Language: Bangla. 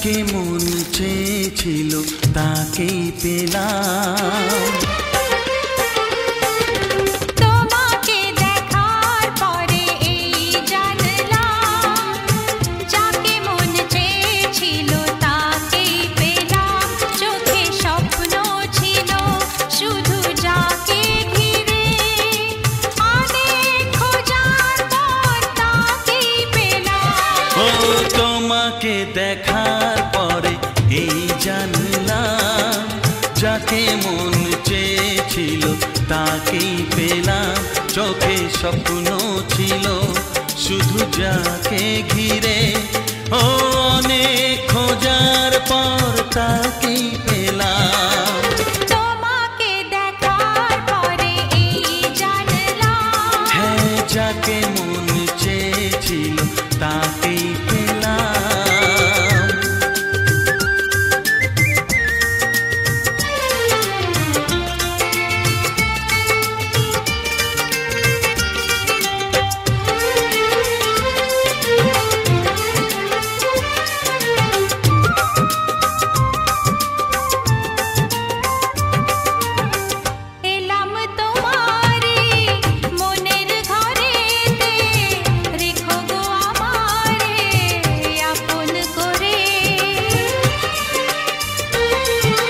যাকে মন চেয়েছিল তাকেই পেলাম। তোমাকে দেখার পরে এই জানলাম, যাকে মন চেয়েছিল তাকেই পেলাম। চোখে স্বপ্ন ছিল শুধু যাকে ঘিরে, অনেক খোঁজার পর তাকেই পেলাম। ও তোমাকে দেখার পরে এই জানলাম, যাকে মন চেয়েছিল তাকেই পেলাম। চোখে স্বপ্ন ছিল শুধু যাকে ঘিরে, ও অনেক খোঁজার পর তাকেই পেলাম। তোমাকে দেখার পরে এই জানলাম, হ্যাঁ, যাকে